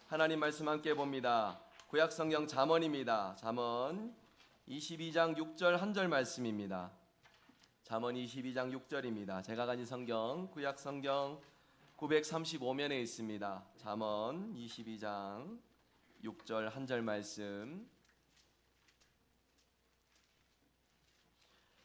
하나님 말씀 함께 봅니다. 구약성경 잠언입니다. 잠언 22장 6절 한 절 말씀입니다. 잠언 22장 6절입니다. 제가 가진 성경 구약성경 935면에 있습니다. 잠언 22장 6절 한 절 말씀.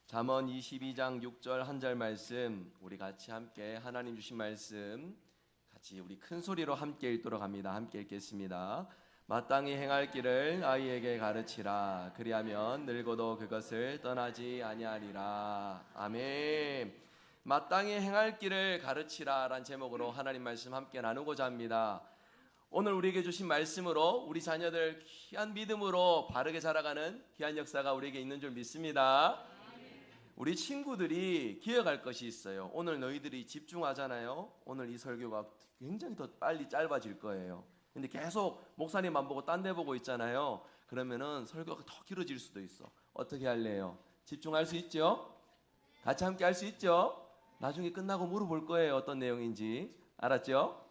잠언 22장 6절 한 절 말씀, 우리 같이 함께 하나님 주신 말씀 같이 우리 큰 소리로 함께 읽도록 합니다. 함께 읽겠습니다. 마땅히 행할 길을 아이에게 가르치라. 그리하면 늙어도 그것을 떠나지 아니하리라. 아멘. 마땅히 행할 길을 가르치라 라는 제목으로 하나님 말씀 함께 나누고자 합니다. 오늘 우리에게 주신 말씀으로 우리 자녀들 귀한 믿음으로 바르게 자라가는 귀한 역사가 우리에게 있는 줄 믿습니다. 우리 친구들이 기억할 것이 있어요. 오늘 너희들이 집중하잖아요. 오늘 이 설교가 굉장히 더 빨리 짧아질 거예요. 근데 계속 목사님만 보고 딴 데 보고 있잖아요. 그러면은 설교가 더 길어질 수도 있어. 어떻게 할래요? 집중할 수 있죠? 같이 함께 할 수 있죠? 나중에 끝나고 물어볼 거예요. 어떤 내용인지. 알았죠?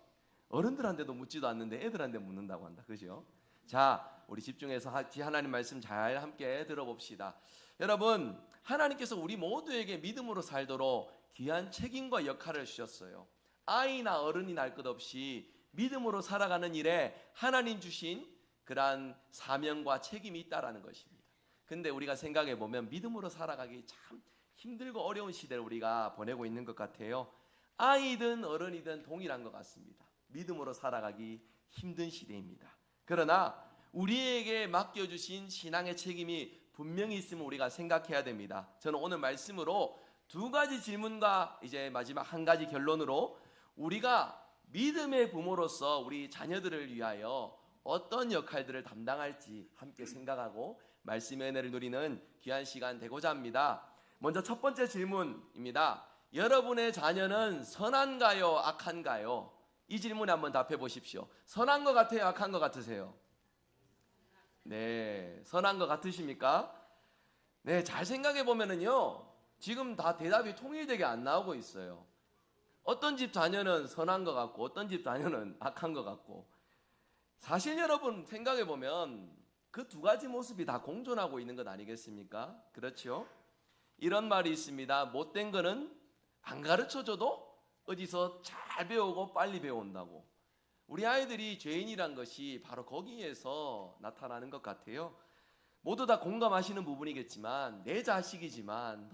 어른들한테도 묻지도 않는데 애들한테 묻는다고 한다. 그죠? 자, 우리 집중해서 하나님 말씀 잘 함께 들어봅시다. 여러분, 하나님께서 우리 모두에게 믿음으로 살도록 귀한 책임과 역할을 주셨어요. 아이나 어른이 날 것 없이 믿음으로 살아가는 일에 하나님 주신 그러한 사명과 책임이 있다라는 것입니다. 근데 우리가 생각해 보면 믿음으로 살아가기 참 힘들고 어려운 시대를 우리가 보내고 있는 것 같아요. 아이든 어른이든 동일한 것 같습니다. 믿음으로 살아가기 힘든 시대입니다. 그러나 우리에게 맡겨주신 신앙의 책임이 분명히 있음을 우리가 생각해야 됩니다. 저는 오늘 말씀으로 두 가지 질문과 이제 마지막 한 가지 결론으로 우리가 믿음의 부모로서 우리 자녀들을 위하여 어떤 역할들을 담당할지 함께 생각하고 말씀의 은혜를 누리는 귀한 시간 되고자 합니다. 먼저 첫 번째 질문입니다. 여러분의 자녀는 선한가요, 악한가요? 이 질문에 한번 답해 보십시오. 선한 것 같아요, 악한 것 같으세요? 네, 선한 것 같으십니까? 네, 잘 생각해 보면은요, 지금 다 대답이 통일되게 안 나오고 있어요. 어떤 집 자녀는 선한 것 같고, 어떤 집 자녀는 악한 것 같고, 사실 여러분 생각해 보면 그 두 가지 모습이 다 공존하고 있는 것 아니겠습니까? 그렇죠? 이런 말이 있습니다. 못된 거는 안 가르쳐줘도 어디서 잘 배우고 빨리 배운다고. 우리 아이들이 죄인이란 것이 바로 거기에서 나타나는 것 같아요. 모두 다 공감하시는 부분이겠지만 내 자식이지만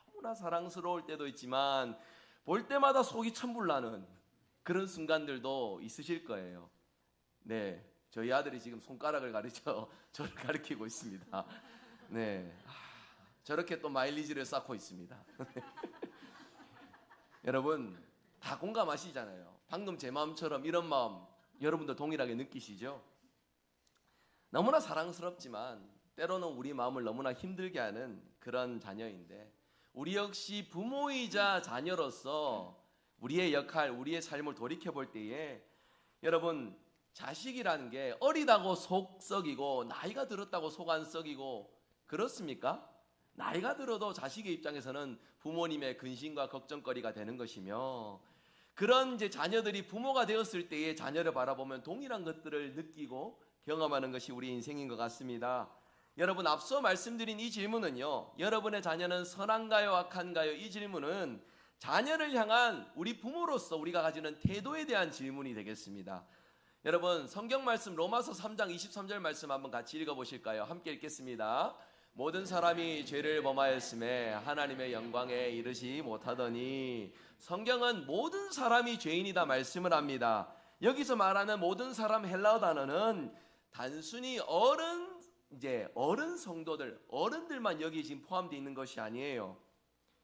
너무나 사랑스러울 때도 있지만 볼 때마다 속이 천불나는 그런 순간들도 있으실 거예요. 네, 저희 아들이 지금 손가락을 가리쳐 저를 가리키고 있습니다. 네, 저렇게 또 마일리지를 쌓고 있습니다. 여러분 다 공감하시잖아요. 방금 제 마음처럼 이런 마음 여러분도 동일하게 느끼시죠? 너무나 사랑스럽지만 때로는 우리 마음을 너무나 힘들게 하는 그런 자녀인데 우리 역시 부모이자 자녀로서 우리의 역할, 우리의 삶을 돌이켜볼 때에 여러분 자식이라는 게 어리다고 속 썩이고 나이가 들었다고 속 안 썩이고 그렇습니까? 나이가 들어도 자식의 입장에서는 부모님의 근심과 걱정거리가 되는 것이며 그런 이제 자녀들이 부모가 되었을 때의 자녀를 바라보면 동일한 것들을 느끼고 경험하는 것이 우리 인생인 것 같습니다. 여러분 앞서 말씀드린 이 질문은요, 여러분의 자녀는 선한가요, 악한가요? 이 질문은 자녀를 향한 우리 부모로서 우리가 가지는 태도에 대한 질문이 되겠습니다. 여러분 성경 말씀 로마서 3장 23절 말씀 한번 같이 읽어보실까요? 함께 읽겠습니다. 모든 사람이 죄를 범하였음에 하나님의 영광에 이르지 못하더니. 성경은 모든 사람이 죄인이다 말씀을 합니다. 여기서 말하는 모든 사람 헬라어 단어는 단순히 어른 성도들, 어른들만 여기 지금 포함되어 있는 것이 아니에요.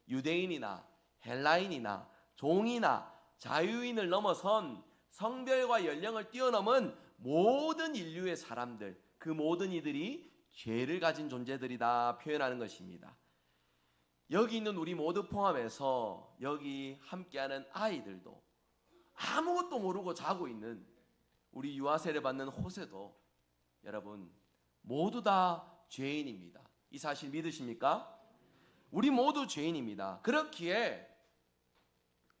유대인이나 헬라인이나 종이나 자유인을 넘어선 성별과 연령을 뛰어넘은 모든 인류의 사람들, 그 모든 이들이 죄를 가진 존재들이다 표현하는 것입니다. 여기 있는 우리 모두 포함해서 여기 함께하는 아이들도 아무것도 모르고 자고 있는 우리 유아세례 받는 호세도 여러분 모두 다 죄인입니다. 이 사실 믿으십니까? 우리 모두 죄인입니다. 그렇기에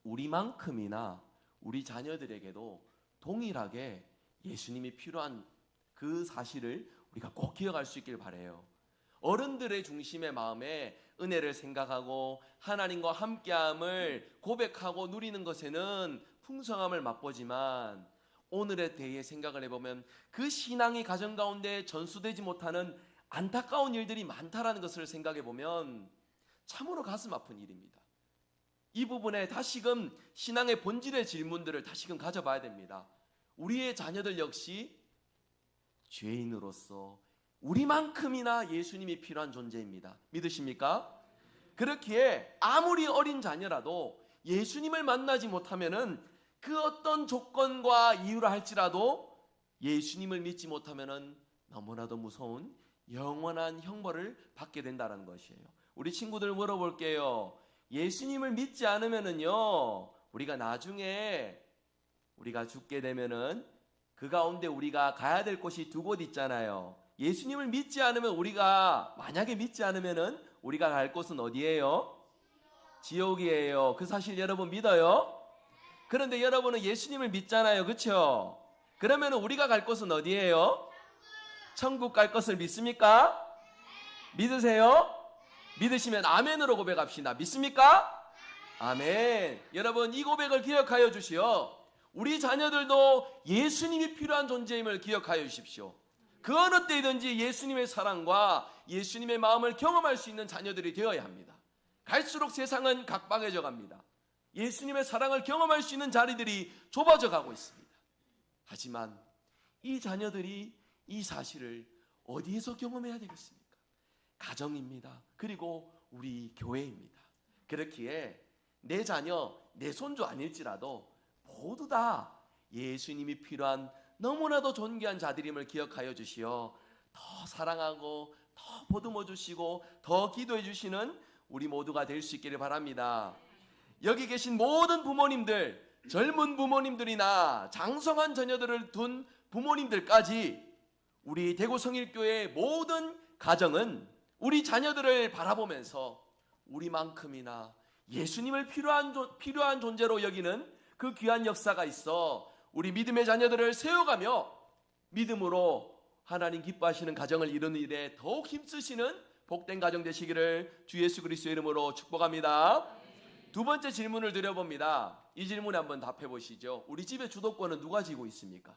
우리만큼이나 우리 자녀들에게도 동일하게 예수님이 필요한 그 사실을 우리가 꼭 기억할 수 있길 바라요. 어른들의 중심의 마음에 은혜를 생각하고 하나님과 함께함을 고백하고 누리는 것에는 풍성함을 맛보지만 오늘에 대해 생각을 해보면 그 신앙이 가정 가운데 전수되지 못하는 안타까운 일들이 많다라는 것을 생각해 보면 참으로 가슴 아픈 일입니다. 이 부분에 다시금 신앙의 본질의 질문들을 다시금 가져봐야 됩니다. 우리의 자녀들 역시 죄인으로서 우리만큼이나 예수님이 필요한 존재입니다. 믿으십니까? 그렇기에 아무리 어린 자녀라도 예수님을 만나지 못하면은 그 어떤 조건과 이유라 할지라도 예수님을 믿지 못하면은 너무나도 무서운 영원한 형벌을 받게 된다는 것이에요. 우리 친구들 물어볼게요. 예수님을 믿지 않으면은요, 우리가 나중에 우리가 죽게 되면은 그 가운데 우리가 가야 될 곳이 두 곳 있잖아요. 예수님을 믿지 않으면 우리가 만약에 믿지 않으면은 우리가 갈 곳은 어디예요? 지옥이에요. 그 사실 여러분 믿어요? 그런데 여러분은 예수님을 믿잖아요. 그렇죠? 그러면 우리가 갈 곳은 어디예요? 천국 갈 것을 믿습니까? 믿으세요? 믿으시면 아멘으로 고백합시다. 믿습니까? 아멘. 여러분 이 고백을 기억하여 주시오. 우리 자녀들도 예수님이 필요한 존재임을 기억하여 주십시오. 그 어느 때이든지 예수님의 사랑과 예수님의 마음을 경험할 수 있는 자녀들이 되어야 합니다. 갈수록 세상은 각박해져 갑니다. 예수님의 사랑을 경험할 수 있는 자리들이 좁아져 가고 있습니다. 하지만 이 자녀들이 이 사실을 어디에서 경험해야 되겠습니까? 가정입니다. 그리고 우리 교회입니다. 그렇기에 내 자녀, 내 손주 아닐지라도 모두 다 예수님이 필요한 너무나도 존귀한 자들임을 기억하여 주시어 더 사랑하고 더 보듬어 주시고 더 기도해 주시는 우리 모두가 될 수 있기를 바랍니다. 여기 계신 모든 부모님들, 젊은 부모님들이나 장성한 자녀들을 둔 부모님들까지 우리 대구성일교회의 모든 가정은 우리 자녀들을 바라보면서 우리만큼이나 예수님을 필요한 존재로 여기는 그 귀한 역사가 있어 우리 믿음의 자녀들을 세워가며 믿음으로 하나님 기뻐하시는 가정을 이루는 일에 더욱 힘쓰시는 복된 가정 되시기를 주 예수 그리스도의 이름으로 축복합니다. 두 번째 질문을 드려봅니다. 이 질문에 한번 답해 보시죠. 우리 집의 주도권은 누가 지고 있습니까?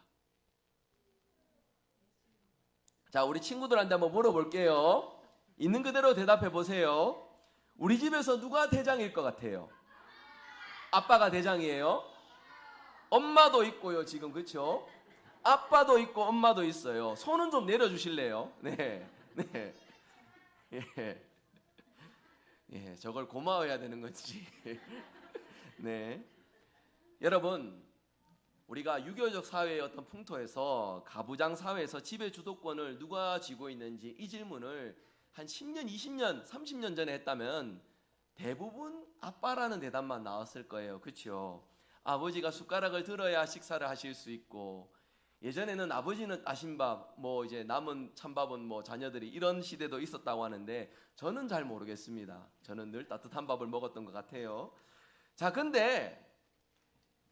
자, 우리 친구들한테 한번 물어볼게요. 있는 그대로 대답해 보세요. 우리 집에서 누가 대장일 것 같아요? 아빠가 대장이에요? 엄마도 있고요, 지금. 그렇죠? 아빠도 있고 엄마도 있어요. 손은 좀 내려주실래요? 네, 네, 예, 예, 저걸 고마워해야 되는 건지. 네, 여러분, 우리가 유교적 사회의 어떤 풍토에서 가부장 사회에서 집의 주도권을 누가 쥐고 있는지 이 질문을 한 10년, 20년, 30년 전에 했다면 대부분 아빠라는 대답만 나왔을 거예요. 그렇죠? 아버지가 숟가락을 들어야 식사를 하실 수 있고, 예전에는 아버지는 따신 밥, 뭐 이제 남은 찬밥은 뭐 자녀들이, 이런 시대도 있었다고 하는데 저는 잘 모르겠습니다. 저는 늘 따뜻한 밥을 먹었던 것 같아요. 자, 근데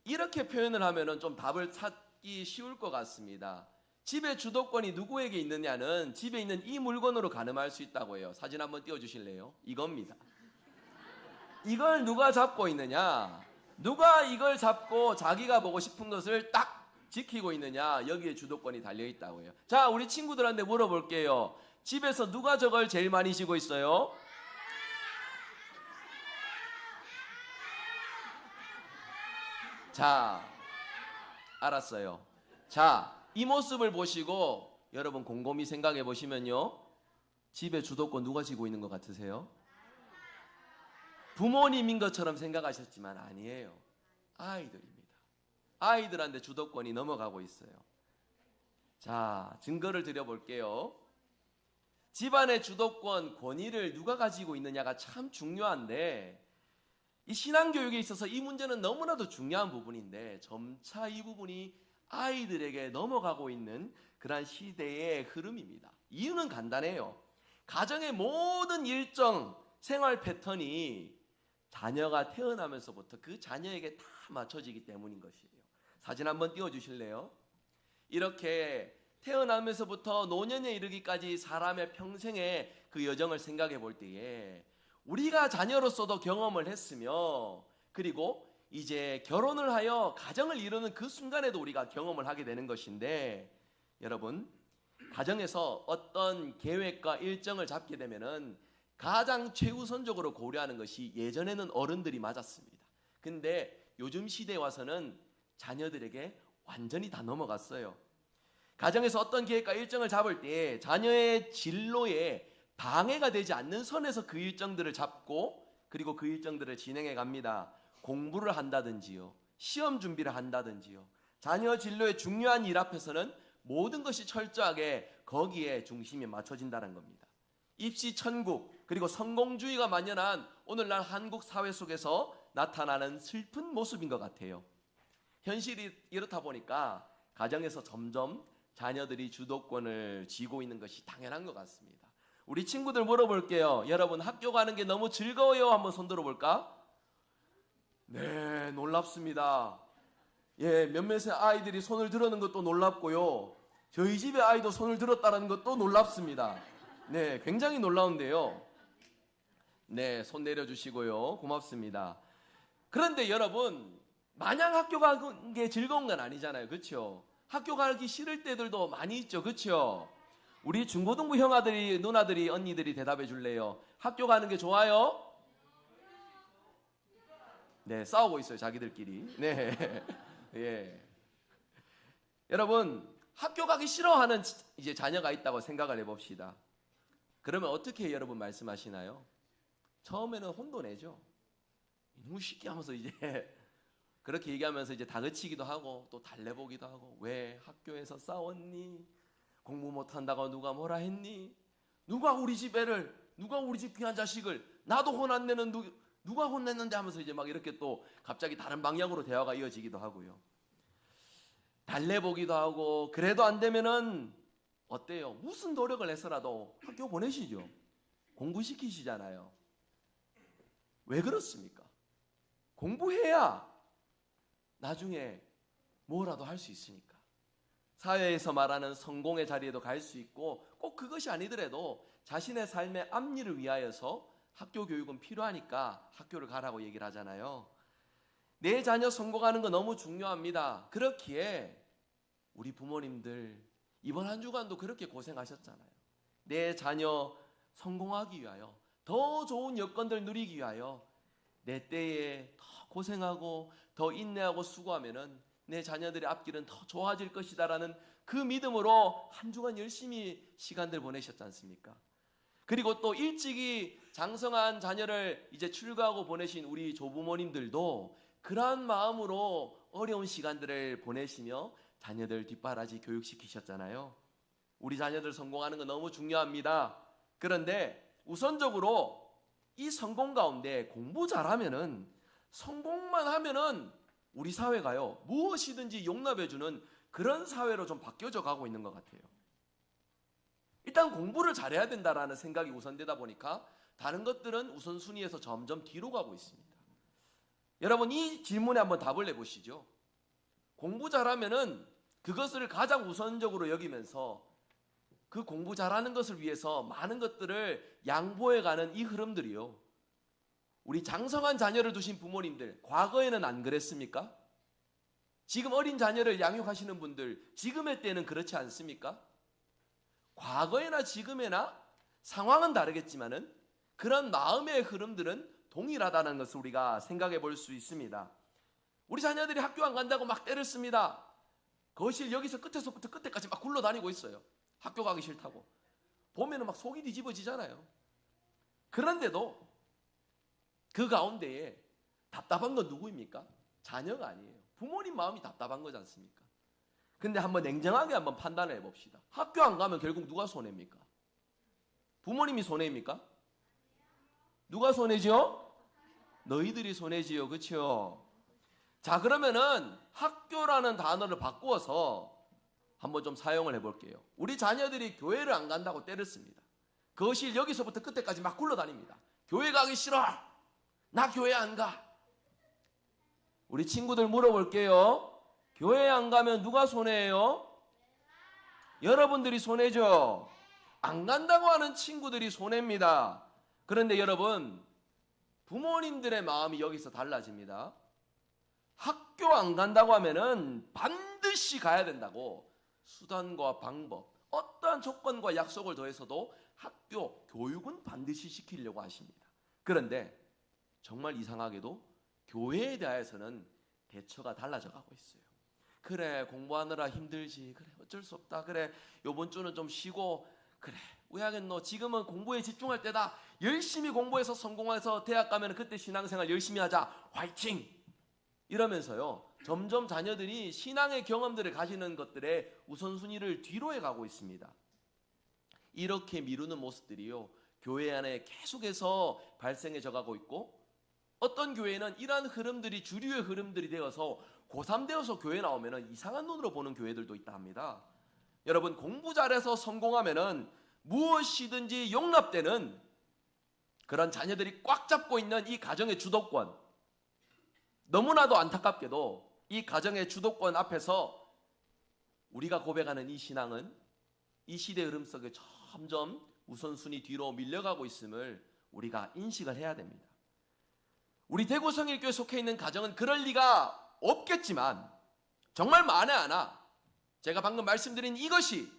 이렇게 표현을 하면은 좀 답을 찾기 쉬울 것 같습니다. 집의 주도권이 누구에게 있느냐는 집에 있는 이 물건으로 가늠할 수 있다고 해요. 사진 한번 띄워주실래요? 이겁니다. 이걸 누가 잡고 있느냐, 누가 이걸 잡고 자기가 보고 싶은 것을 딱 지키고 있느냐, 여기에 주도권이 달려있다고 해요. 자, 우리 친구들한테 물어볼게요. 집에서 누가 저걸 제일 많이 쥐고 있어요? 자, 알았어요. 자, 이 모습을 보시고 여러분 곰곰이 생각해 보시면요, 집의 주도권 누가 쥐고 있는 것 같으세요? 부모님인 것처럼 생각하셨지만 아니에요. 아이들입니다. 아이들한테 주도권이 넘어가고 있어요. 자, 증거를 드려볼게요. 집안의 주도권, 권위를 누가 가지고 있느냐가 참 중요한데, 이 신앙교육에 있어서 이 문제는 너무나도 중요한 부분인데 점차 이 부분이 아이들에게 넘어가고 있는 그러한 시대의 흐름입니다. 이유는 간단해요. 가정의 모든 일정, 생활 패턴이 자녀가 태어나면서부터 그 자녀에게 다 맞춰지기 때문인 것이에요. 사진 한번 띄워주실래요? 이렇게 태어나면서부터 노년에 이르기까지 사람의 평생의 그 여정을 생각해 볼 때에 우리가 자녀로서도 경험을 했으며, 그리고 이제 결혼을 하여 가정을 이루는 그 순간에도 우리가 경험을 하게 되는 것인데, 여러분, 가정에서 어떤 계획과 일정을 잡게 되면은 가장 최우선적으로 고려하는 것이, 예전에는 어른들이 맞았습니다. 근데 요즘 시대에 와서는 자녀들에게 완전히 다 넘어갔어요. 가정에서 어떤 계획과 일정을 잡을 때 자녀의 진로에 방해가 되지 않는 선에서 그 일정들을 잡고, 그리고 그 일정들을 진행해 갑니다. 공부를 한다든지요, 시험 준비를 한다든지요, 자녀 진로의 중요한 일 앞에서는 모든 것이 철저하게 거기에 중심이 맞춰진다는 겁니다. 입시 천국, 그리고 성공주의가 만연한 오늘날 한국 사회 속에서 나타나는 슬픈 모습인 것 같아요. 현실이 이렇다 보니까 가정에서 점점 자녀들이 주도권을 쥐고 있는 것이 당연한 것 같습니다. 우리 친구들 물어볼게요. 여러분, 학교 가는 게 너무 즐거워요? 한번 손 들어볼까? 네, 놀랍습니다. 예, 몇몇의 아이들이 손을 들었는 것도 놀랍고요, 저희 집의 아이도 손을 들었다는 것도 놀랍습니다. 네, 굉장히 놀라운데요. 네, 손 내려주시고요, 고맙습니다. 그런데 여러분, 마냥 학교 가는 게 즐거운 건 아니잖아요, 그렇죠? 학교 가기 싫을 때들도 많이 있죠, 그렇죠? 우리 중고등부 형아들이, 누나들이, 언니들이 대답해 줄래요? 학교 가는 게 좋아요? 네, 싸우고 있어요, 자기들끼리. 네, 예. 여러분, 학교 가기 싫어하는 이제 자녀가 있다고 생각을 해봅시다. 그러면 어떻게 여러분 말씀하시나요? 처음에는 혼도 내죠. 너무 쉽게 하면서 이제 그렇게 얘기하면서 이제 다그치기도 하고 또 달래보기도 하고, 왜 학교에서 싸웠니? 공부 못한다고 누가 뭐라 했니? 누가 우리 집 애를, 누가 우리 집 귀한 자식을, 나도 혼 안 내는 누가 혼냈는데 하면서 이제 막 이렇게 또 갑자기 다른 방향으로 대화가 이어지기도 하고요. 달래보기도 하고, 그래도 안 되면은 어때요? 무슨 노력을 해서라도 학교 보내시죠. 공부시키시잖아요. 왜 그렇습니까? 공부해야 나중에 뭐라도 할 수 있으니까. 사회에서 말하는 성공의 자리에도 갈 수 있고, 꼭 그것이 아니더라도 자신의 삶의 앞일을 위하여서 학교 교육은 필요하니까 학교를 가라고 얘기를 하잖아요. 내 자녀 성공하는 거 너무 중요합니다. 그렇기에 우리 부모님들 이번 한 주간도 그렇게 고생하셨잖아요. 내 자녀 성공하기 위하여, 더 좋은 여건들 누리기 위하여 내 때에 더 고생하고 더 인내하고 수고하면은 내 자녀들의 앞길은 더 좋아질 것이다라는 그 믿음으로 한 주간 열심히 시간들 보내셨지 않습니까? 그리고 또 일찍이 장성한 자녀를 이제 출가하고 보내신 우리 조부모님들도 그러한 마음으로 어려운 시간들을 보내시며 자녀들 뒷바라지 교육시키셨잖아요. 우리 자녀들 성공하는 거 너무 중요합니다. 그런데 우선적으로 이 성공 가운데 공부 잘하면은, 성공만 하면은 우리 사회가요, 무엇이든지 용납해주는 그런 사회로 좀 바뀌어져 가고 있는 것 같아요. 일단 공부를 잘해야 된다라는 생각이 우선되다 보니까 다른 것들은 우선순위에서 점점 뒤로 가고 있습니다. 여러분, 이 질문에 한번 답을 내보시죠. 공부 잘하면은 그것을 가장 우선적으로 여기면서 그 공부 잘하는 것을 위해서 많은 것들을 양보해가는 이 흐름들이요, 우리 장성한 자녀를 두신 부모님들, 과거에는 안 그랬습니까? 지금 어린 자녀를 양육하시는 분들, 지금의 때는 그렇지 않습니까? 과거에나 지금에나 상황은 다르겠지만은 그런 마음의 흐름들은 동일하다는 것을 우리가 생각해 볼 수 있습니다. 우리 자녀들이 학교 안 간다고 막 때를 씁니다. 거실 여기서 끝에서부터 끝에까지 막 굴러다니고 있어요. 학교 가기 싫다고. 보면은 막 속이 뒤집어지잖아요. 그런데도 그 가운데에 답답한 건 누구입니까? 자녀가 아니에요. 부모님 마음이 답답한 거지 않습니까? 근데 한번 냉정하게 한번 판단을 해봅시다. 학교 안 가면 결국 누가 손해입니까? 부모님이 손해입니까? 누가 손해죠? 너희들이 손해지요, 그렇죠? 자, 그러면은 학교라는 단어를 바꾸어서 한번 좀 사용을 해볼게요. 우리 자녀들이 교회를 안 간다고 때를 씁니다. 거실 여기서부터 끝에까지 막 굴러다닙니다. 교회 가기 싫어. 나 교회 안 가. 우리 친구들 물어볼게요. 교회 안 가면 누가 손해예요? 여러분들이 손해죠. 안 간다고 하는 친구들이 손해입니다. 그런데 여러분, 부모님들의 마음이 여기서 달라집니다. 학교 안 간다고 하면은 반드시 가야 된다고 수단과 방법, 어떠한 조건과 약속을 더해서도 학교, 교육은 반드시 시키려고 하십니다. 그런데 정말 이상하게도 교회에 대해서는 대처가 달라져 가고 있어요. 그래, 공부하느라 힘들지. 그래, 어쩔 수 없다. 그래, 요번 주는 좀 쉬고. 그래, 왜 하겠노? 지금은 공부에 집중할 때다. 열심히 공부해서 성공해서 대학 가면 그때 신앙생활 열심히 하자. 화이팅! 이러면서요, 점점 자녀들이 신앙의 경험들을 가지는 것들의 우선순위를 뒤로해 가고 있습니다. 이렇게 미루는 모습들이요, 교회 안에 계속해서 발생해져 가고 있고, 어떤 교회는 이러한 흐름들이 주류의 흐름들이 되어서 고3 되어서 교회 나오면 이상한 눈으로 보는 교회들도 있다 합니다. 여러분, 공부 잘해서 성공하면 무엇이든지 용납되는 그런 자녀들이 꽉 잡고 있는 이 가정의 주도권, 너무나도 안타깝게도 이 가정의 주도권 앞에서 우리가 고백하는 이 신앙은 이 시대 흐름 속에 점점 우선순위 뒤로 밀려가고 있음을 우리가 인식을 해야 됩니다. 우리 대구 성일교회 속해 있는 가정은 그럴 리가 없겠지만, 정말 만에 하나 제가 방금 말씀드린 이것이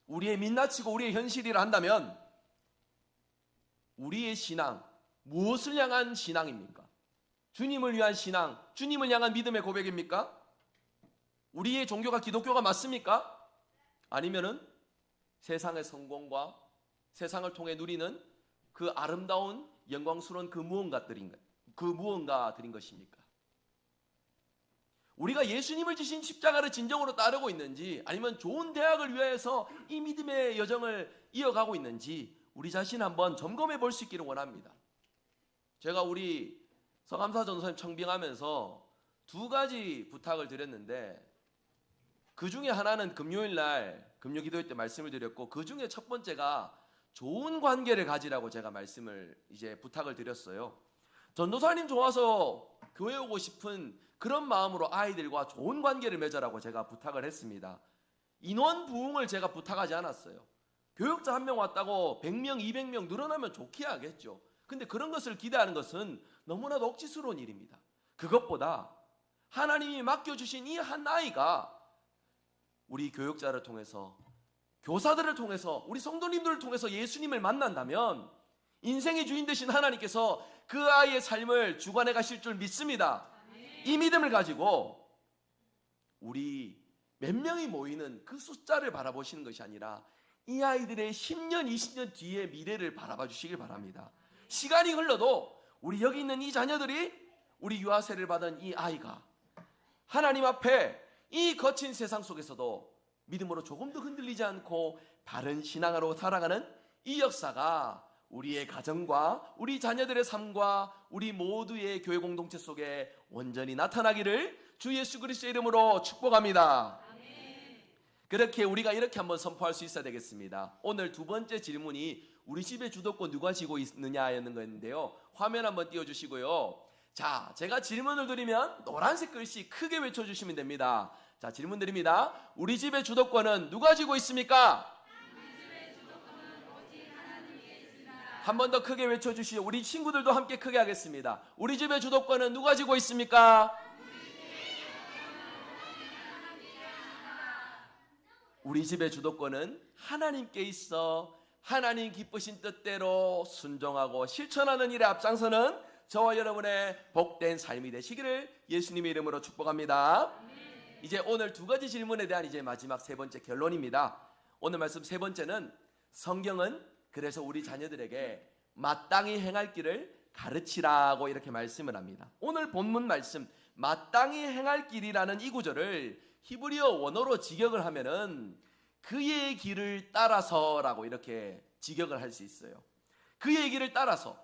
우리의 민낯이고 우리의 현실이라 한다면, 우리의 신앙 무엇을 향한 신앙입니까? 주님을 위한 신앙, 주님을 향한 믿음의 고백입니까? 우리의 종교가 기독교가 맞습니까? 아니면은 세상의 성공과 세상을 통해 누리는 그 아름다운 영광스러운 그 무언가들인 것입니까? 우리가 예수님을 지신 십자가를 진정으로 따르고 있는지, 아니면 좋은 대학을 위해서 이 믿음의 여정을 이어가고 있는지 우리 자신 한번 점검해 볼 수 있기를 원합니다. 제가 우리 서감사 전도사님 청빙하면서 두 가지 부탁을 드렸는데, 그 중에 하나는 금요일날 금요기도회 때 말씀을 드렸고, 그 중에 첫 번째가 좋은 관계를 가지라고 제가 말씀을 부탁을 드렸어요. 전도사님 좋아서 교회 오고 싶은 그런 마음으로 아이들과 좋은 관계를 맺으라고 제가 부탁을 했습니다. 인원 부흥을 제가 부탁하지 않았어요. 교육자 한 명 왔다고 100명, 200명 늘어나면 좋게 하겠죠. 근데 그런 것을 기대하는 것은 너무나도 억지스러운 일입니다. 그것보다 하나님이 맡겨주신 이 한 아이가 우리 교육자를 통해서, 교사들을 통해서, 우리 성도님들을 통해서 예수님을 만난다면 인생의 주인 되신 하나님께서 그 아이의 삶을 주관해 가실 줄 믿습니다. 이 믿음을 가지고 우리 몇 명이 모이는 그 숫자를 바라보시는 것이 아니라 이 아이들의 10년, 20년 뒤의 미래를 바라봐 주시길 바랍니다. 시간이 흘러도 우리 여기 있는 이 자녀들이, 우리 유아세를 받은 이 아이가 하나님 앞에 이 거친 세상 속에서도 믿음으로 조금도 흔들리지 않고 바른 신앙으로 살아가는 이 역사가 우리의 가정과 우리 자녀들의 삶과 우리 모두의 교회 공동체 속에 온전히 나타나기를 주 예수 그리스도의 이름으로 축복합니다. 그렇게 우리가 이렇게 한번 선포할 수 있어야 되겠습니다. 오늘 두 번째 질문이 우리 집의 주도권 누가 지고 있느냐였는 거였는데요. 화면 한번 띄워주시고요. 자, 제가 질문을 드리면 노란색 글씨 크게 외쳐주시면 됩니다. 자, 질문 드립니다. 우리 집의 주도권은 누가 지고 있습니까? 한 번 더 크게 외쳐주시죠. 우리 친구들도 함께 크게 하겠습니다. 우리 집의 주도권은 누가 지고 있습니까? 우리 집의 주도권은 하나님께 있어 하나님 기쁘신 뜻대로 순종하고 실천하는 일에 앞장서는 저와 여러분의 복된 삶이 되시기를 예수님의 이름으로 축복합니다. 이제 오늘 두 가지 질문에 대한 이제 마지막 세 번째 결론입니다. 오늘 말씀 세 번째는, 성경은 그래서 우리 자녀들에게 마땅히 행할 길을 가르치라고 이렇게 말씀을 합니다. 오늘 본문 말씀 마땅히 행할 길이라는 이 구절을 히브리어 원어로 직역을 하면은 그의 길을 따라서라고 이렇게 직역을 할 수 있어요. 그의 길을 따라서,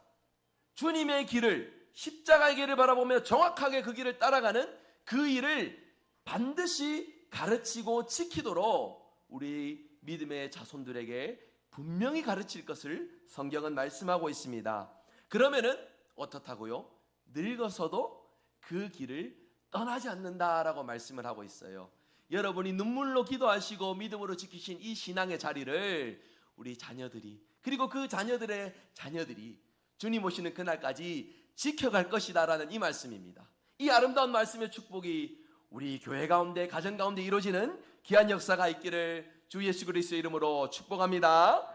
주님의 길을, 십자가의 길을 바라보며 정확하게 그 길을 따라가는 그 일을 반드시 가르치고 지키도록 우리 믿음의 자손들에게 분명히 가르칠 것을 성경은 말씀하고 있습니다. 그러면은 어떻다고요? 늙어서도 그 길을 떠나지 않는다라고 말씀을 하고 있어요. 여러분이 눈물로 기도하시고 믿음으로 지키신 이 신앙의 자리를 우리 자녀들이, 그리고 그 자녀들의 자녀들이 주님 오시는 그날까지 지켜갈 것이다라는 이 말씀입니다. 이 아름다운 말씀의 축복이 우리 교회 가운데, 가정 가운데 이루어지는 귀한 역사가 있기를 주 예수 그리스도의 이름으로 축복합니다.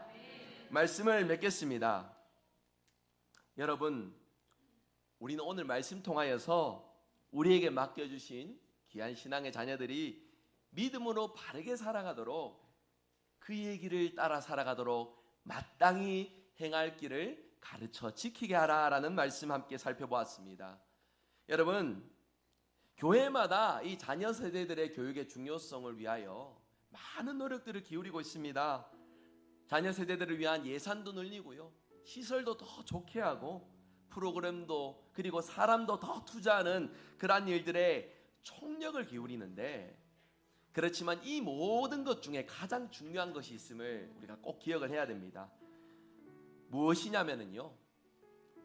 말씀을 맺겠습니다. 여러분, 우리는 오늘 말씀 통하여서 우리에게 맡겨주신 귀한 신앙의 자녀들이 믿음으로 바르게 살아가도록, 그의 길을 따라 살아가도록 마땅히 행할 길을 가르쳐 지키게 하라라는 말씀 함께 살펴보았습니다. 여러분, 교회마다 이 자녀 세대들의 교육의 중요성을 위하여 많은 노력들을 기울이고 있습니다. 자녀 세대들을 위한 예산도 늘리고요, 시설도 더 좋게 하고, 프로그램도, 그리고 사람도 더 투자하는 그러한 일들에 총력을 기울이는데, 그렇지만 이 모든 것 중에 가장 중요한 것이 있음을 우리가 꼭 기억을 해야 됩니다. 무엇이냐면요,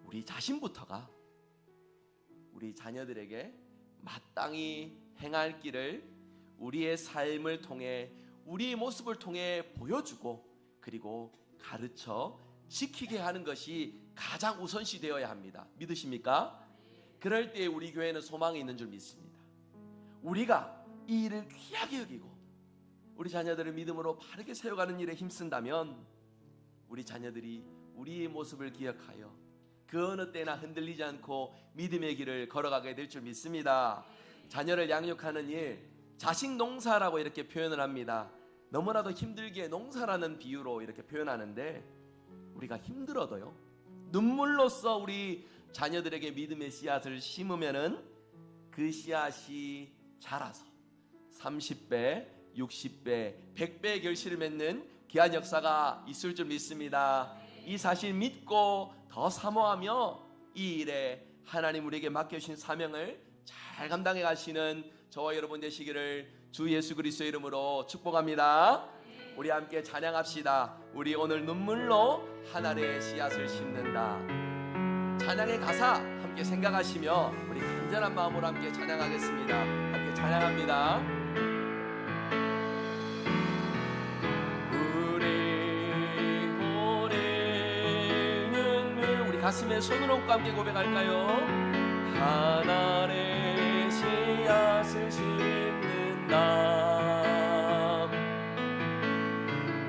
우리 자신부터가 우리 자녀들에게 마땅히 행할 길을 우리의 삶을 통해, 우리의 모습을 통해 보여주고, 그리고 가르쳐 지키게 하는 것이 가장 우선시 되어야 합니다. 믿으십니까? 그럴 때 우리 교회는 소망이 있는 줄 믿습니다. 우리가 이 일을 귀하게 여기고 우리 자녀들을 믿음으로 바르게 세워가는 일에 힘쓴다면, 우리 자녀들이 우리의 모습을 기억하여 그 어느 때나 흔들리지 않고 믿음의 길을 걸어가게 될 줄 믿습니다. 자녀를 양육하는 일, 자식 농사라고 이렇게 표현을 합니다. 너무나도 힘들게 농사라는 비유로 이렇게 표현하는데, 우리가 힘들어도요, 눈물로써 우리 자녀들에게 믿음의 씨앗을 심으면은 그 씨앗이 자라서 30배, 60배, 100배의 결실을 맺는 귀한 역사가 있을 줄 믿습니다. 이 사실 믿고 더 사모하며 이 일에 하나님 우리에게 맡겨주신 사명을 잘 감당해 가시는 저와 여러분 되시기를 주 예수 그리스도의 이름으로 축복합니다. 우리 함께 찬양합시다. 우리 오늘 눈물로 한 알의 씨앗을 심는다. 찬양의 가사 함께 생각하시며 우리 간절한 마음으로 함께 찬양하겠습니다. 함께 찬양합니다. 가슴에 손을 얹고 함께 고백할까요? 한 알의 씨앗을 심는다.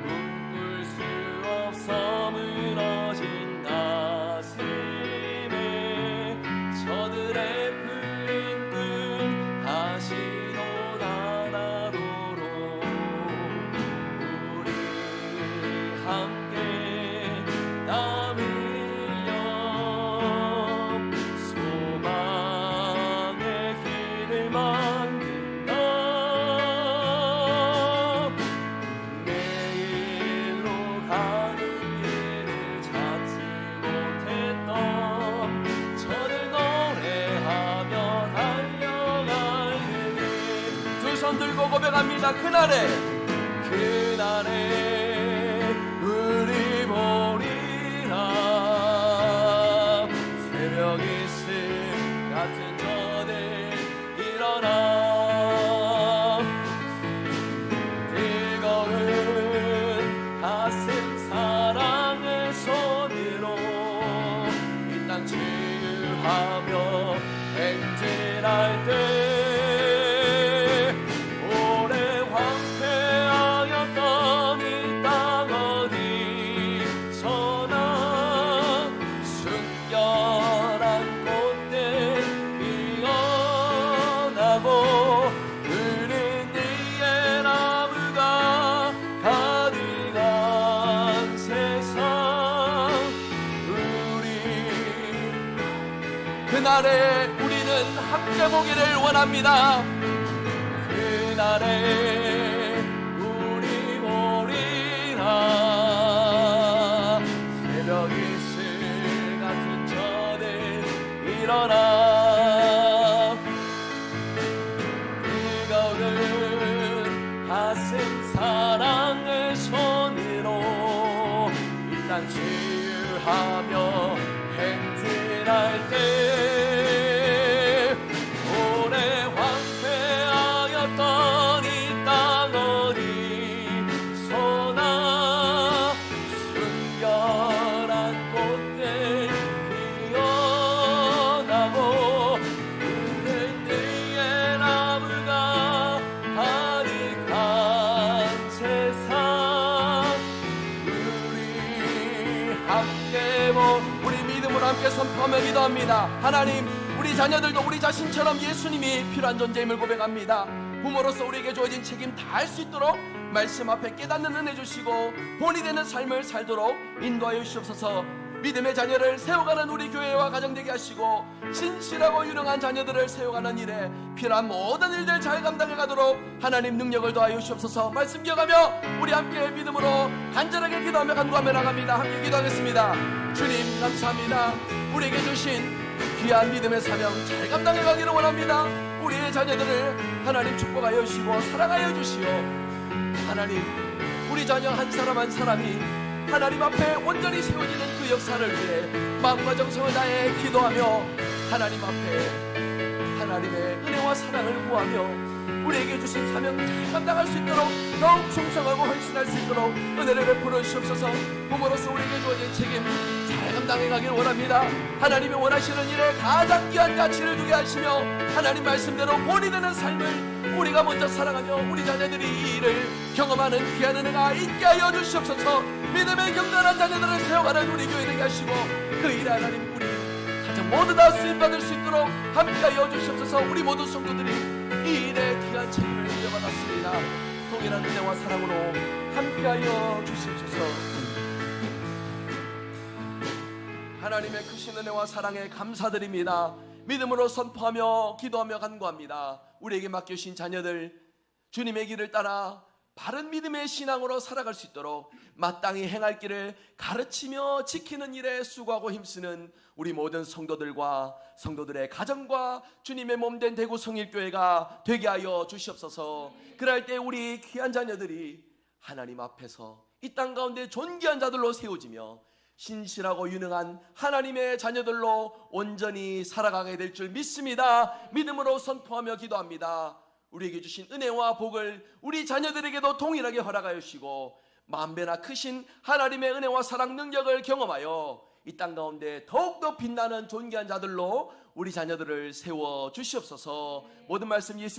꿈꿀 수 없어 무너진 가슴에 저들의 풀린 꿈 다시 돋아나도록 우리 함께 남은 들고 고백합니다. 그날에 우리 보리라. 새벽 이슬 같은 전에 일어나 뜨거운 가슴 사랑의 손으로 이 땅 치유하며 행진할 때 그날에 우리는 함께 보기를 원합니다. 그날에 우리 보리라. 새벽 이슬 같은 전에 일어나 뜨거운 가슴 사랑의 손으로 이 땅 치유하며 행진할 때 오래 황폐하였던 이 함께 선포하며 기도합니다. 하나님, 우리 자녀들도 우리 자신처럼 예수님이 필요한 존재임을 고백합니다. 부모로서 우리에게 주어진 책임 다 할 수 있도록 말씀 앞에 깨닫는 은혜 주시고 본이 되는 삶을 살도록 인도하여 주시옵소서. 믿음의 자녀를 세워가는 우리 교회와 가정 되게 하시고 신실하고 유능한 자녀들을 세워가는 일에 필요한 모든 일들 잘 감당해 가도록 하나님 능력을 더하여 주시옵소서. 말씀 기억하며 우리 함께 믿음으로 간절하게 기도하며 간구하며 나갑니다. 함께 기도하겠습니다. 주님 감사합니다. 우리에게 주신 귀한 믿음의 사명 잘 감당해 가기를 원합니다. 우리의 자녀들을 하나님 축복하여 주시고 사랑하여 주시오. 하나님, 우리 자녀 한 사람 한 사람이 하나님 앞에 온전히 세워지는 그 역사를 위해 마음과 정성을 다해 기도하며 하나님 앞에 하나님의 은혜와 사랑을 구하며 우리에게 주신 사명 잘 감당할 수 있도록 더욱 충성하고 헌신할 수 있도록 은혜를 베풀어 주시옵소서. 부모로서 우리에게 주어진 책임 잘 감당해 가길 원합니다. 하나님이 원하시는 일에 가장 귀한 가치를 두게 하시며 하나님 말씀대로 본이 되는 삶을 우리가 먼저 사랑하며 우리 자녀들이 이 일을 경험하는 귀한 은혜가 있게 하여 주시옵소서. 믿음의 경건한 자녀들을 세워가는 우리 교회 되게 하시고 그 일에 하나님 우리 가정 모두 다 쓰임받을 수 있도록 함께하여 주시옵소서. 우리 모든 성도들이 이 일에 귀한 책임을 물려받았습니다. 동일한 은혜와 사랑으로 함께하여 주시옵소서. 하나님의 크신 은혜와 사랑에 감사드립니다. 믿음으로 선포하며 기도하며 간구합니다. 우리에게 맡겨주신 자녀들 주님의 길을 따라 바른 믿음의 신앙으로 살아갈 수 있도록 마땅히 행할 길을 가르치며 지키는 일에 수고하고 힘쓰는 우리 모든 성도들과 성도들의 가정과 주님의 몸된 대구 성일교회가 되게 하여 주시옵소서. 그럴 때 우리 귀한 자녀들이 하나님 앞에서 이 땅 가운데 존귀한 자들로 세워지며 신실하고 유능한 하나님의 자녀들로 온전히 살아가게 될 줄 믿습니다. 믿음으로 선포하며 기도합니다. 우리에게 주신 은혜와 복을 우리 자녀들에게도 동일하게 허락하여 주시고 만배나 크신 하나님의 은혜와 사랑 능력을 경험하여 이 땅 가운데 더욱더 빛나는 존귀한 자들로 우리 자녀들을 세워 주시옵소서. 모든 말씀 예수